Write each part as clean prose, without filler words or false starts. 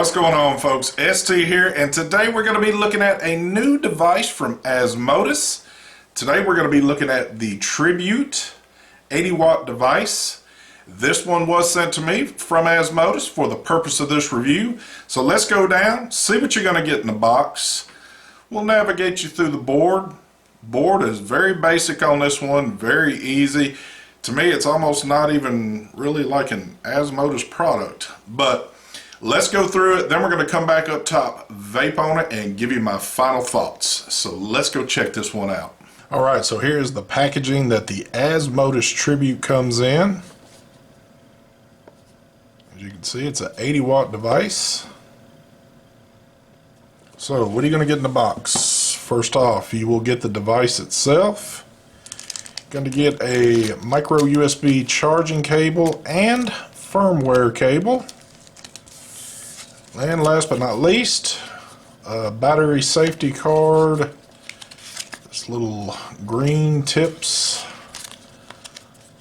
What's going on, folks? ST here, and today we're going to be looking at a new device from Asmodus. Today we're going to be looking at the Tribeaut 80W device. This one was sent to me from Asmodus for the purpose of this review. So let's go down, see what you're going to get in the box. We'll navigate you through the board. Board is very basic on this one, very easy. To me, it's almost not even really like an Asmodus product, but let's go through it, then we're going to come back up top, vape on it, and give you my final thoughts. So let's go check this one out. Alright, so here's the packaging that the Asmodus Tribeaut comes in. As you can see, it's an 80W device. So what are you going to get in the box? First off, you will get the device itself. You're going to get a micro USB charging cable and firmware cable. And last but not least, a battery safety card, this little green tips,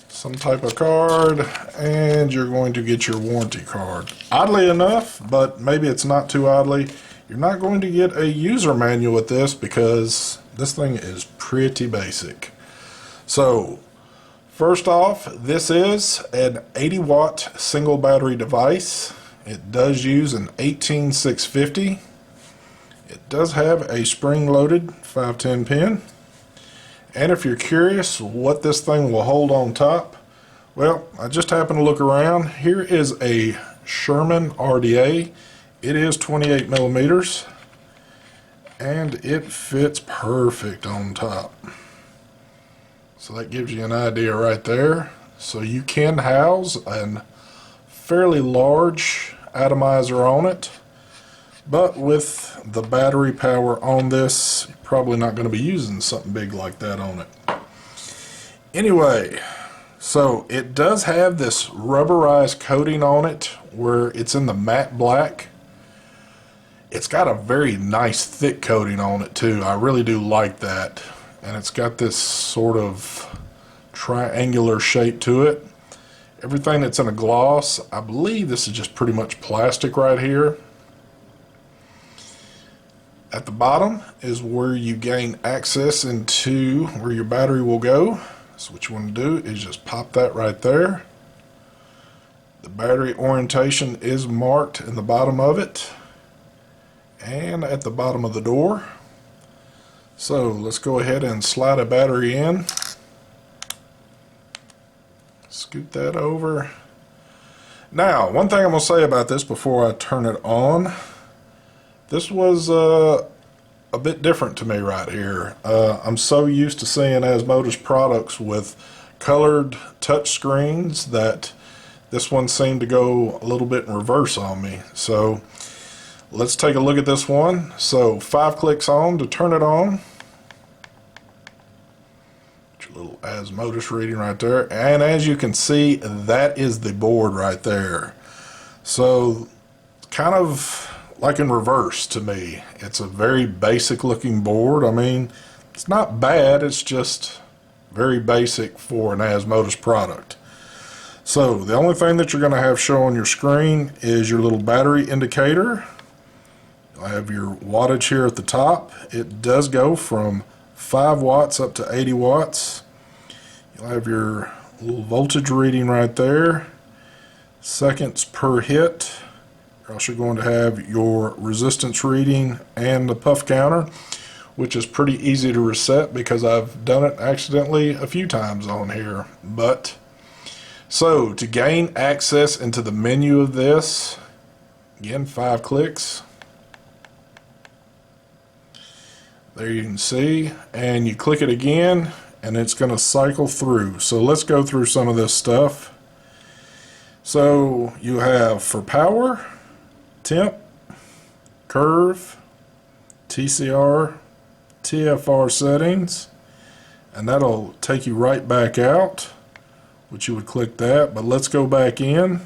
some type of card, and you're going to get your warranty card. Oddly enough, but maybe it's not too oddly, you're not going to get a user manual with this because this thing is pretty basic. So, first off, this is an 80W single battery device. It does use an 18650. It does have a spring-loaded 510 pin. And if you're curious what this thing will hold on top, well, I just happened to look around. Here is a Sherman RDA. It is 28 millimeters, and it fits perfect on top. So that gives you an idea right there. So you can house a fairly large atomizer on it, but with the battery power on this, you're probably not going to be using something big like that on it. Anyway, so it does have this rubberized coating on it where it's in the matte black. It's got a very nice thick coating on it too. I really do like that, and it's got this sort of triangular shape to it. Everything that's in a gloss, I believe this is just pretty much plastic right here. At the bottom is where you gain access into where your battery will go. So what you want to do is just pop that right there. The battery orientation is marked in the bottom of it and at the bottom of the door. So let's go ahead and slide a battery in. Scoot that over. Now, one thing I'm going to say about this before I turn it on, this was a bit different to me right here. I'm so used to seeing Asmodus products with colored touch screens that this one seemed to go a little bit in reverse on me. So let's take a look at this one. So 5 clicks on to turn it on. Little Asmodus reading right there, and as you can see, that is the board right there. So kind of like in reverse to me. It's a very basic looking board. I mean, it's not bad, it's just very basic for an Asmodus product. So the only thing that you're going to have show on your screen is your little battery indicator. You'll have your wattage here at the top. It does go from 5 watts up to 80 watts. You'll have your little voltage reading right there, seconds per hit. You're also going to have your resistance reading and the puff counter, which is pretty easy to reset because I've done it accidentally a few times on here. But so to gain access into the menu of this, again, 5 clicks. There you can see, and you click it again and it's going to cycle through. So let's go through some of this stuff. So you have for power, temp, curve, TCR, TFR settings, and that'll take you right back out, which you would click that, but let's go back in.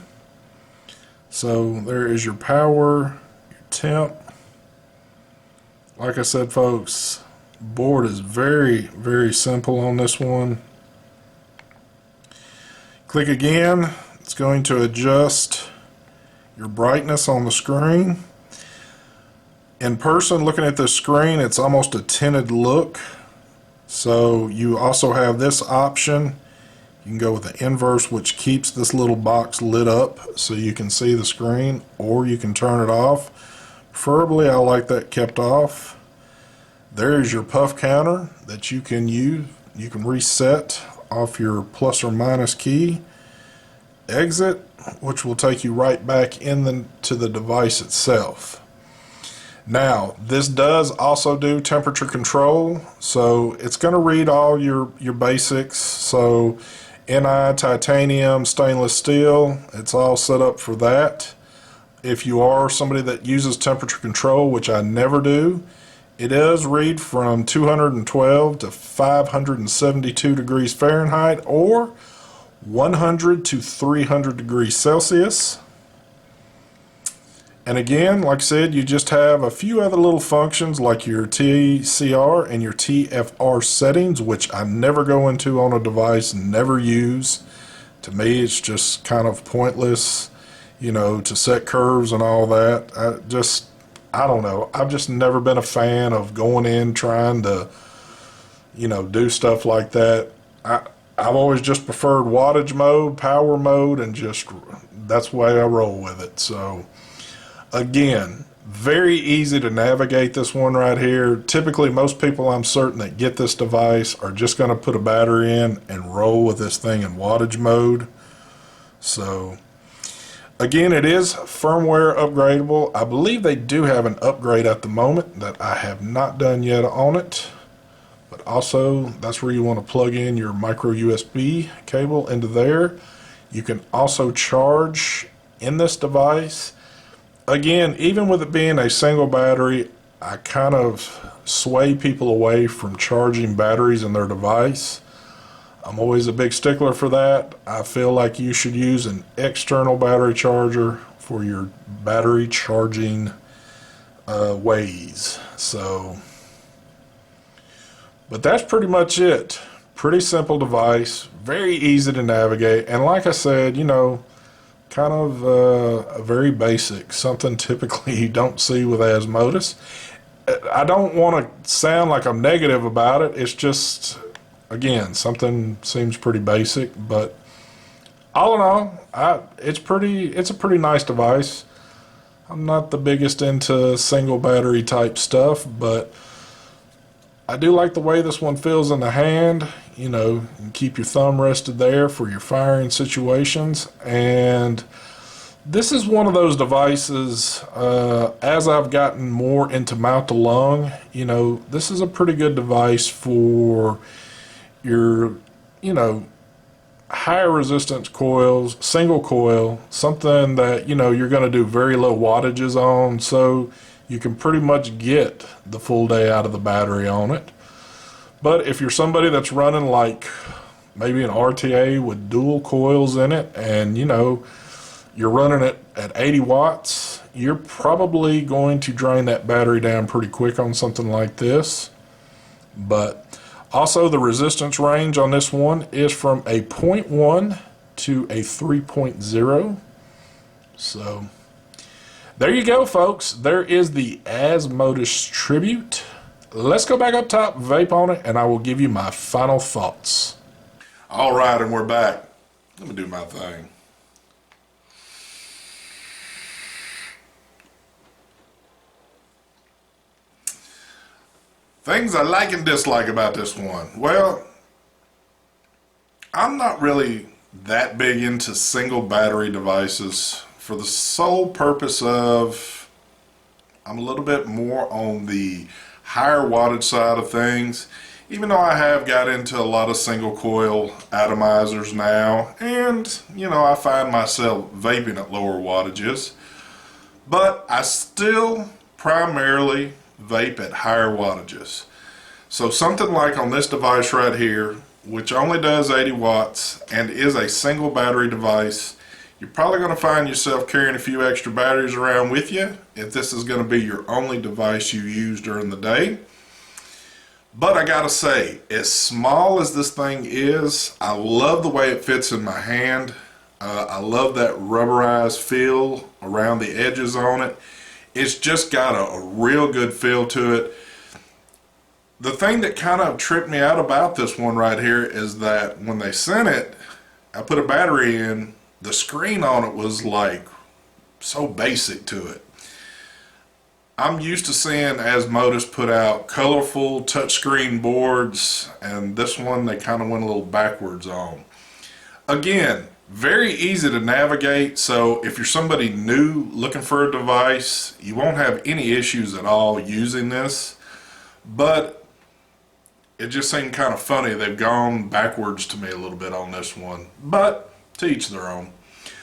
So there is your power, your temp. Like I said, folks, board is very, very simple on this one. Click again. It's going to adjust your brightness on the screen. In person, looking at this screen, it's almost a tinted look. So you also have this option. You can go with the inverse, which keeps this little box lit up so you can see the screen, or you can turn it off. Preferably, I like that kept off. There is your puff counter that you can use. You can reset off your plus or minus key. Exit, which will take you right back into the device itself. Now, this does also do temperature control, so it's going to read all your basics. So Ni, titanium, stainless steel, it's all set up for that. If you are somebody that uses temperature control, which I never do, it does read from 212 to 572 degrees Fahrenheit or 100 to 300 degrees Celsius. And again, like I said, you just have a few other little functions like your TCR and your TFR settings, which I never go into on a device, never use. To me, it's just kind of pointless, you know, to set curves and all that. I don't know. I've just never been a fan of going in trying to, you know, do stuff like that. I've always just preferred wattage mode, power mode, and just that's the way I roll with it. So again, very easy to navigate this one right here. Typically, most people I'm certain that get this device are just going to put a battery in and roll with this thing in wattage mode. So again, it is firmware upgradable. I believe they do have an upgrade at the moment that I have not done yet on it. But also, that's where you want to plug in your micro USB cable into there. You can also charge in this device. Again, even with it being a single battery, I kind of sway people away from charging batteries in their device. I'm always a big stickler for that. I feel like you should use an external battery charger for your battery charging ways. So, but that's pretty much it. Pretty simple device, very easy to navigate, and like I said, you know, kind of very basic, something typically you don't see with Asmodus. I don't want to sound like I'm negative about it. It's just, again, something seems pretty basic, but all in all, it's a pretty nice device. I'm not the biggest into single battery type stuff, but I do like the way this one feels in the hand. You know, you can keep your thumb rested there for your firing situations. And this is one of those devices, as I've gotten more into mount to lung, you know, this is a pretty good device for your, you know, higher resistance coils, single coil, something that, you know, you're going to do very low wattages on, so you can pretty much get the full day out of the battery on it. But if you're somebody that's running like maybe an RTA with dual coils in it, and you know, you're running it at 80 watts, you're probably going to drain that battery down pretty quick on something like this. But also the resistance range on this one is from a 0.1 to a 3.0. So there you go, folks. There is the Asmodus Tribeaut. Let's go back up top, vape on it, and I will give you my final thoughts. All right, and we're back. Let me do my thing. Things I like and dislike about this one. Well, I'm not really that big into single battery devices for the sole purpose of I'm a little bit more on the higher wattage side of things, even though I have got into a lot of single coil atomizers now, and you know, I find myself vaping at lower wattages, but I still primarily vape at higher wattages. So something like on this device right here, which only does 80 watts and is a single battery device, you're probably going to find yourself carrying a few extra batteries around with you if this is going to be your only device you use during the day. But I gotta say, as small as this thing is, I love the way it fits in my hand. I love that rubberized feel around the edges on it. It's just got a real good feel to it. The thing that kind of tripped me out about this one right here is that when they sent it, I put a battery in, the screen on it was like so basic to it. I'm used to seeing Asmodus put out colorful touchscreen boards, and this one they kind of went a little backwards on. Again, very easy to navigate, so if you're somebody new looking for a device, you won't have any issues at all using this. But it just seemed kind of funny. They've gone backwards to me a little bit on this one, but to each their own.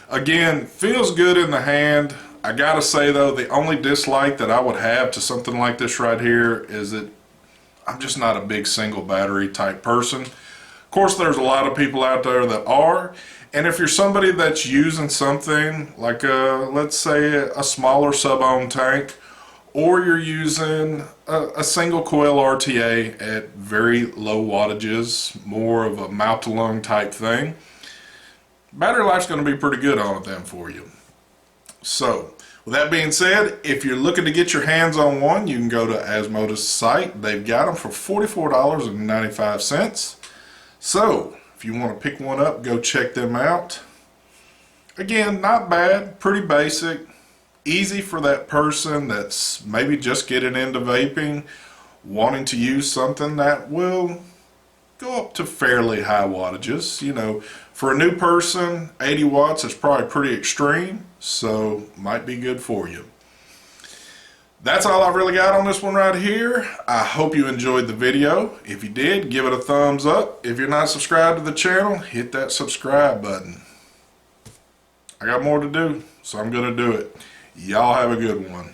Again, feels good in the hand. I gotta say though, the only dislike that I would have to something like this right here is that I'm just not a big single battery type person. Of course, there's a lot of people out there that are, and if you're somebody that's using something like let's say a smaller sub-ohm tank, or you're using a single coil RTA at very low wattages, more of a mouth to lung type thing, battery life's going to be pretty good on it then for you. So, with that being said, if you're looking to get your hands on one, you can go to Asmodus' site. They've got them for $44.95. So, if you want to pick one up, go check them out. Again, not bad, pretty basic, easy for that person that's maybe just getting into vaping, wanting to use something that will go up to fairly high wattages. You know, for a new person, 80 watts is probably pretty extreme, so might be good for you. That's all I've really got on this one right here. I hope you enjoyed the video. If you did, give it a thumbs up. If you're not subscribed to the channel, hit that subscribe button. I got more to do, so I'm going to do it. Y'all have a good one.